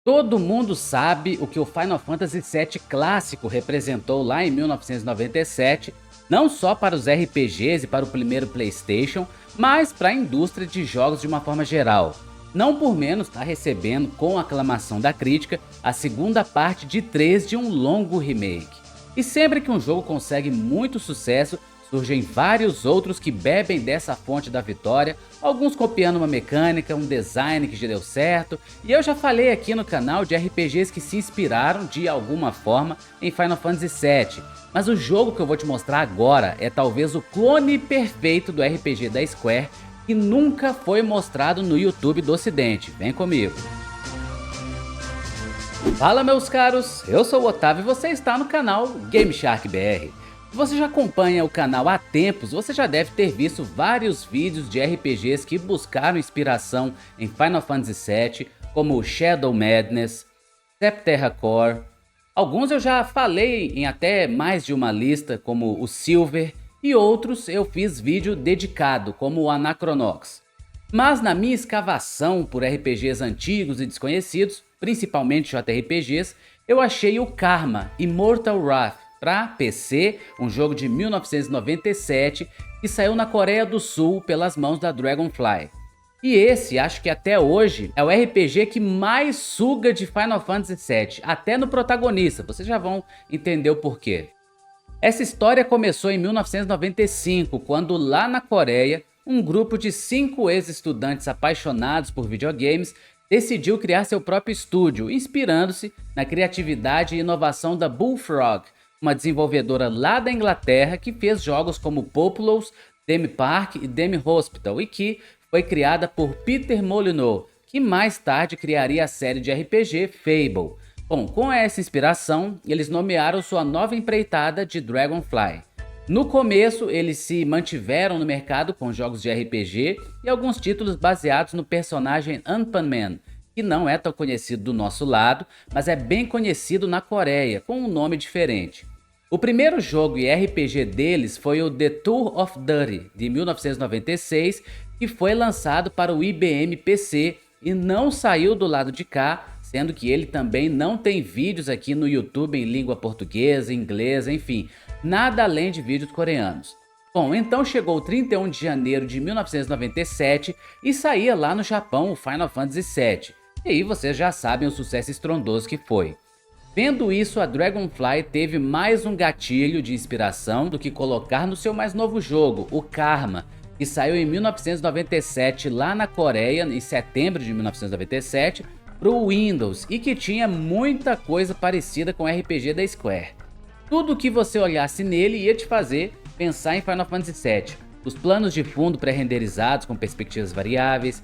Todo mundo sabe o que o Final Fantasy VII clássico representou lá em 1997, não só para os RPGs e para o primeiro PlayStation, mas para a indústria de jogos de uma forma geral. Não por menos está recebendo, com aclamação da crítica, a segunda parte de 3 de um longo remake. E sempre que um jogo consegue muito sucesso, surgem vários outros que bebem dessa fonte da vitória, alguns copiando uma mecânica, um design que já deu certo, e eu já falei aqui no canal de RPGs que se inspiraram de alguma forma em Final Fantasy VII, mas o jogo que eu vou te mostrar agora é talvez o clone perfeito do RPG da Square que nunca foi mostrado no YouTube do ocidente. Vem comigo! Fala meus caros, eu sou o Otávio e você está no canal GameShark BR. Se você já acompanha o canal há tempos, você já deve ter visto vários vídeos de RPGs que buscaram inspiração em Final Fantasy VII, como Shadow Madness, Septerra Core. Alguns eu já falei em até mais de uma lista, como o Silver, e outros eu fiz vídeo dedicado, como o Anachronox. Mas na minha escavação por RPGs antigos e desconhecidos, principalmente JRPGs, eu achei o Karma Immortal Wrath para PC, um jogo de 1997 que saiu na Coreia do Sul pelas mãos da Dragonfly. E esse, acho que até hoje, é o RPG que mais suga de Final Fantasy VII, até no protagonista, vocês já vão entender o porquê. Essa história começou em 1995, quando lá na Coreia, um grupo de 5 ex-estudantes apaixonados por videogames decidiu criar seu próprio estúdio, inspirando-se na criatividade e inovação da Bullfrog, uma desenvolvedora lá da Inglaterra que fez jogos como Populous, Demi Park e Demi Hospital e que foi criada por Peter Molyneux, que mais tarde criaria a série de RPG Fable. Bom, com essa inspiração, eles nomearam sua nova empreitada de Dragonfly. No começo, eles se mantiveram no mercado com jogos de RPG e alguns títulos baseados no personagem Anpanman, que não é tão conhecido do nosso lado, mas é bem conhecido na Coreia, com um nome diferente. O primeiro jogo e RPG deles foi o The Tour of Duty, de 1996, que foi lançado para o IBM PC e não saiu do lado de cá, sendo que ele também não tem vídeos aqui no YouTube em língua portuguesa, inglesa, enfim, nada além de vídeos coreanos. Bom, então chegou o 31 de janeiro de 1997 e saía lá no Japão o Final Fantasy VII, e aí vocês já sabem o sucesso estrondoso que foi. Vendo isso, a Dragonfly teve mais um gatilho de inspiração do que colocar no seu mais novo jogo, o Karma, que saiu em 1997 lá na Coreia, em setembro de 1997, para o Windows e que tinha muita coisa parecida com o RPG da Square. Tudo que você olhasse nele ia te fazer pensar em Final Fantasy VII. Os planos de fundo pré-renderizados com perspectivas variáveis,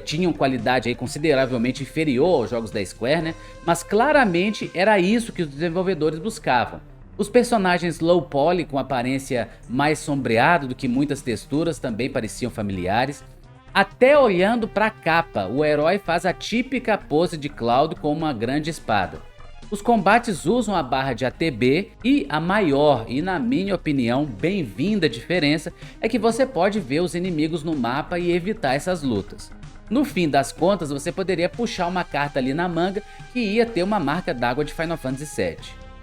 tinham qualidade aí consideravelmente inferior aos jogos da Square, né? Mas claramente era isso que os desenvolvedores buscavam. Os personagens low poly com aparência mais sombreada do que muitas texturas também pareciam familiares. Até olhando para a capa, o herói faz a típica pose de Cloud com uma grande espada. Os combates usam a barra de ATB e a maior e, na minha opinião, bem-vinda diferença é que você pode ver os inimigos no mapa e evitar essas lutas. No fim das contas, você poderia puxar uma carta ali na manga que ia ter uma marca d'água de Final Fantasy VII.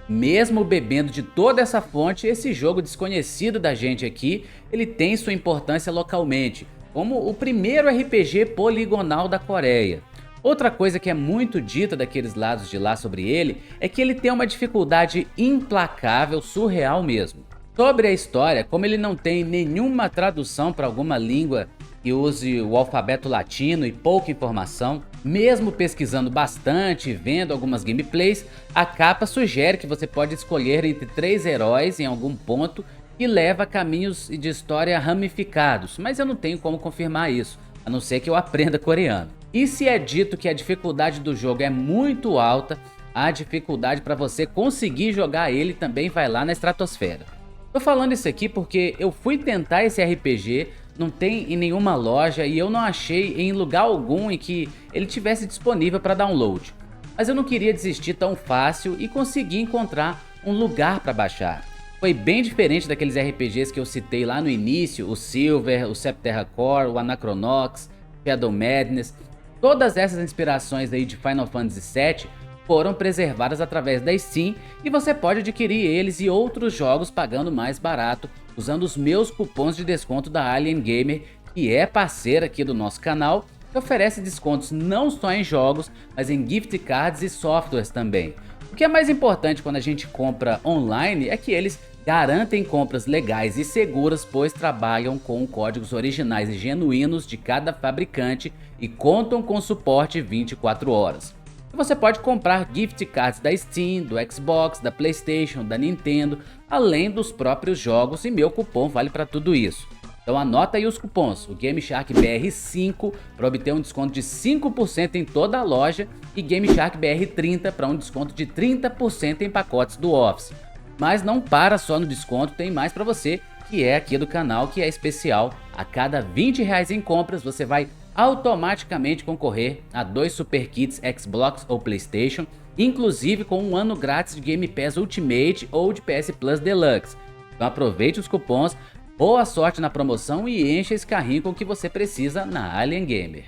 Mesmo bebendo de toda essa fonte, esse jogo desconhecido da gente aqui, ele tem sua importância localmente, como o primeiro RPG poligonal da Coreia. Outra coisa que é muito dita daqueles lados de lá sobre ele é que ele tem uma dificuldade implacável, surreal mesmo. Sobre a história, como ele não tem nenhuma tradução para alguma língua que use o alfabeto latino e pouca informação, mesmo pesquisando bastante e vendo algumas gameplays, a capa sugere que você pode escolher entre 3 heróis em algum ponto e leva a caminhos de história ramificados, mas eu não tenho como confirmar isso, a não ser que eu aprenda coreano. E se é dito que a dificuldade do jogo é muito alta, a dificuldade para você conseguir jogar ele também vai lá na estratosfera. Tô falando isso aqui porque eu fui tentar esse RPG, não tem em nenhuma loja e eu não achei em lugar algum em que ele tivesse disponível para download. Mas eu não queria desistir tão fácil e consegui encontrar um lugar para baixar. Foi bem diferente daqueles RPGs que eu citei lá no início, o Silver, o Septerra Core, o Anachronox, Shadow Madness. Todas essas inspirações aí de Final Fantasy VII foram preservadas através da Steam e você pode adquirir eles e outros jogos pagando mais barato usando os meus cupons de desconto da Alien Gamer, que é parceira aqui do nosso canal, que oferece descontos não só em jogos, mas em gift cards e softwares também. O que é mais importante quando a gente compra online é que eles garantem compras legais e seguras, pois trabalham com códigos originais e genuínos de cada fabricante e contam com suporte 24 horas. E você pode comprar gift cards da Steam, do Xbox, da PlayStation, da Nintendo, além dos próprios jogos, e meu cupom vale para tudo isso. Então anota aí os cupons, o GameSharkBR5 para obter um desconto de 5% em toda a loja e GameSharkBR30 para um desconto de 30% em pacotes do Office. Mas não para só no desconto, tem mais para você, que é aqui do canal, que é especial. A cada R$20 em compras você vai automaticamente concorrer a 2 Super Kits Xbox ou PlayStation, inclusive com um ano grátis de Game Pass Ultimate ou de PS Plus Deluxe. Então aproveite os cupons, boa sorte na promoção e encha esse carrinho com o que você precisa na Alien Gamer.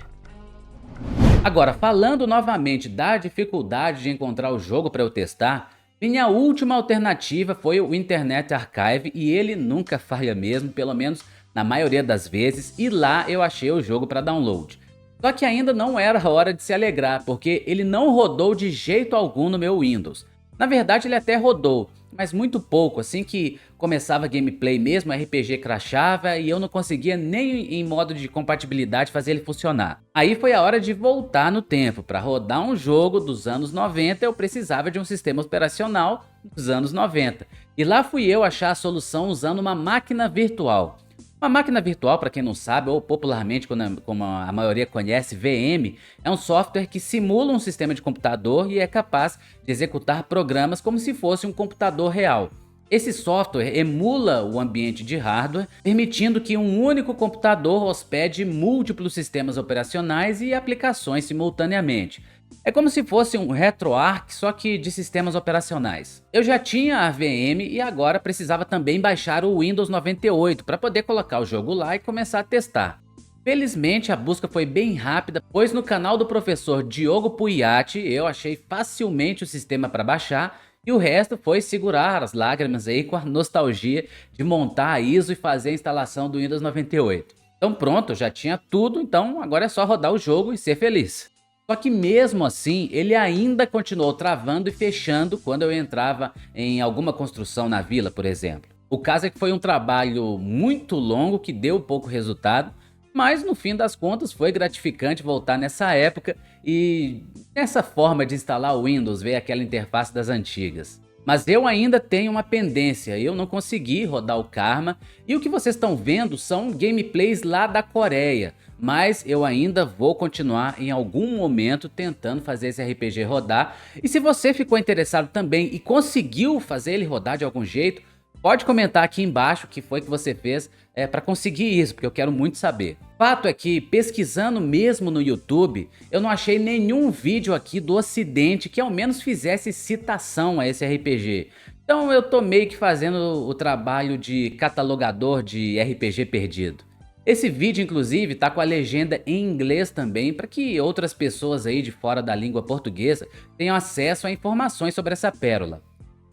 Agora, falando novamente da dificuldade de encontrar o jogo para eu testar, minha última alternativa foi o Internet Archive e ele nunca falha mesmo, pelo menos na maioria das vezes, e lá eu achei o jogo para download. Só que ainda não era a hora de se alegrar, porque ele não rodou de jeito algum no meu Windows. Na verdade ele até rodou, mas muito pouco, assim que começava a gameplay mesmo, o RPG crashava e eu não conseguia nem em modo de compatibilidade fazer ele funcionar. Aí foi a hora de voltar no tempo, para rodar um jogo dos anos 90 eu precisava de um sistema operacional dos anos 90. E lá fui eu achar a solução usando uma máquina virtual. Uma máquina virtual, para quem não sabe, ou popularmente como a maioria conhece, VM, é um software que simula um sistema de computador e é capaz de executar programas como se fosse um computador real. Esse software emula o ambiente de hardware, permitindo que um único computador hospede múltiplos sistemas operacionais e aplicações simultaneamente. É como se fosse um RetroArch, só que de sistemas operacionais. Eu já tinha a VM e agora precisava também baixar o Windows 98 para poder colocar o jogo lá e começar a testar. Felizmente a busca foi bem rápida, pois no canal do professor Diogo Puiati eu achei facilmente o sistema para baixar e o resto foi segurar as lágrimas aí com a nostalgia de montar a ISO e fazer a instalação do Windows 98. Então pronto, eu já tinha tudo, então agora é só rodar o jogo e ser feliz. Só que mesmo assim, ele ainda continuou travando e fechando quando eu entrava em alguma construção na vila, por exemplo. O caso é que foi um trabalho muito longo que deu pouco resultado, mas no fim das contas foi gratificante voltar nessa época e nessa forma de instalar o Windows, ver aquela interface das antigas. Mas eu ainda tenho uma pendência, eu não consegui rodar o Karma e o que vocês estão vendo são gameplays lá da Coreia. Mas eu ainda vou continuar em algum momento tentando fazer esse RPG rodar. E se você ficou interessado também e conseguiu fazer ele rodar de algum jeito, pode comentar aqui embaixo o que foi que você fez para conseguir isso, porque eu quero muito saber. Fato é que, pesquisando mesmo no YouTube, eu não achei nenhum vídeo aqui do ocidente que ao menos fizesse citação a esse RPG. Então eu tô meio que fazendo o trabalho de catalogador de RPG perdido. Esse vídeo inclusive tá com a legenda em inglês também, para que outras pessoas aí de fora da língua portuguesa tenham acesso a informações sobre essa pérola.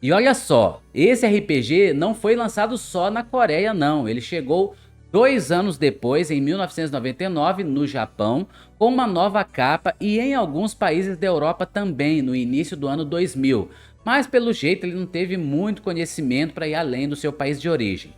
E olha só, esse RPG não foi lançado só na Coreia não, ele chegou 2 anos depois, em 1999, no Japão, com uma nova capa e em alguns países da Europa também, no início do ano 2000, mas pelo jeito ele não teve muito conhecimento para ir além do seu país de origem.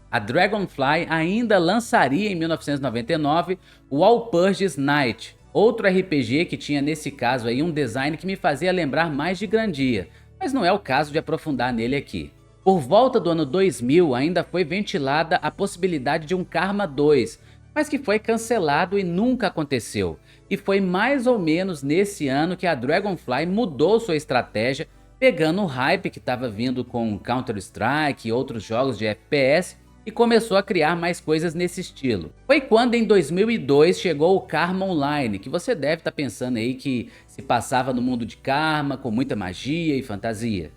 A Dragonfly ainda lançaria em 1999 o Walpurgis Night, outro RPG que tinha nesse caso aí um design que me fazia lembrar mais de Grandia, mas não é o caso de aprofundar nele aqui. Por volta do ano 2000 ainda foi ventilada a possibilidade de um Karma 2, mas que foi cancelado e nunca aconteceu. E foi mais ou menos nesse ano que a Dragonfly mudou sua estratégia, pegando o hype que estava vindo com Counter-Strike e outros jogos de FPS, e começou a criar mais coisas nesse estilo. Foi quando em 2002 chegou o Karma Online, que você deve estar pensando aí que se passava no mundo de Karma, com muita magia e fantasia.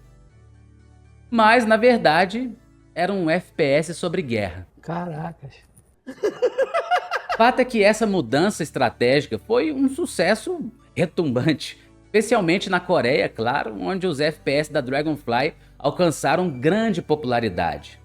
Mas na verdade era um FPS sobre guerra. Caracas. Fato é que essa mudança estratégica foi um sucesso retumbante, especialmente na Coreia, claro, onde os FPS da Dragonfly alcançaram grande popularidade.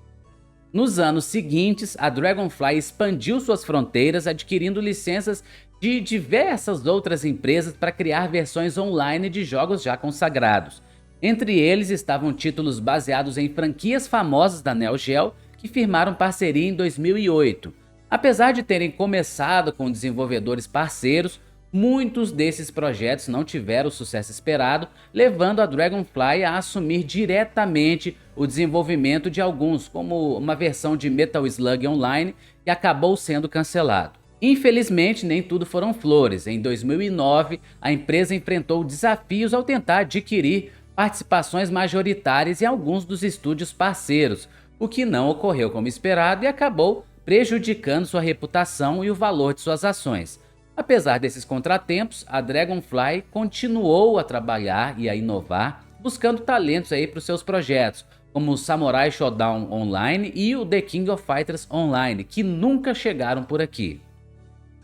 Nos anos seguintes, a Dragonfly expandiu suas fronteiras, adquirindo licenças de diversas outras empresas para criar versões online de jogos já consagrados. Entre eles estavam títulos baseados em franquias famosas da Neo Geo, que firmaram parceria em 2008. Apesar de terem começado com desenvolvedores parceiros, muitos desses projetos não tiveram o sucesso esperado, levando a Dragonfly a assumir diretamente o desenvolvimento de alguns, como uma versão de Metal Slug Online, que acabou sendo cancelado. Infelizmente, nem tudo foram flores. Em 2009, a empresa enfrentou desafios ao tentar adquirir participações majoritárias em alguns dos estúdios parceiros, o que não ocorreu como esperado e acabou prejudicando sua reputação e o valor de suas ações. Apesar desses contratempos, a Dragonfly continuou a trabalhar e a inovar, buscando talentos para os seus projetos, como o Samurai Shodown Online e o The King of Fighters Online, que nunca chegaram por aqui.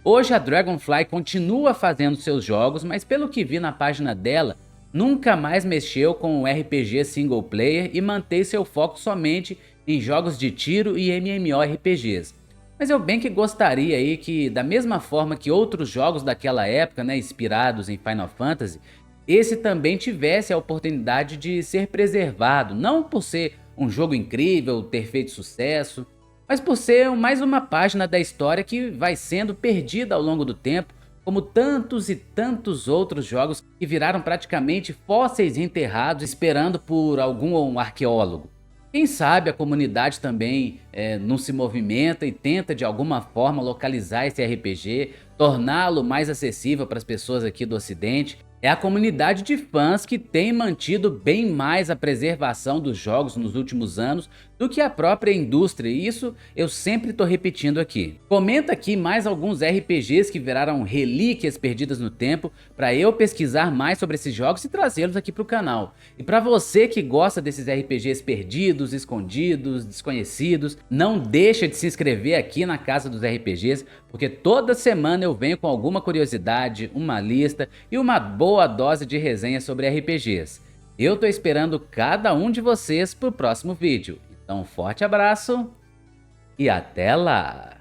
Hoje a Dragonfly continua fazendo seus jogos, mas pelo que vi na página dela, nunca mais mexeu com o RPG single player e mantém seu foco somente em jogos de tiro e MMORPGs. Mas eu bem que gostaria aí que, da mesma forma que outros jogos daquela época, inspirados em Final Fantasy, esse também tivesse a oportunidade de ser preservado, não por ser um jogo incrível, ter feito sucesso, mas por ser mais uma página da história que vai sendo perdida ao longo do tempo, como tantos e tantos outros jogos que viraram praticamente fósseis enterrados esperando por algum arqueólogo. Quem sabe a comunidade também não se movimenta e tenta de alguma forma localizar esse RPG, torná-lo mais acessível para as pessoas aqui do ocidente. É a comunidade de fãs que tem mantido bem mais a preservação dos jogos nos últimos anos do que a própria indústria, e isso eu sempre tô repetindo aqui. Comenta aqui mais alguns RPGs que viraram relíquias perdidas no tempo para eu pesquisar mais sobre esses jogos e trazê-los aqui pro canal. E para você que gosta desses RPGs perdidos, escondidos, desconhecidos, não deixa de se inscrever aqui na Casa dos RPGs, porque toda semana eu venho com alguma curiosidade, uma lista e uma boa dose de resenha sobre RPGs. Eu tô esperando cada um de vocês pro próximo vídeo. Então, um forte abraço e até lá!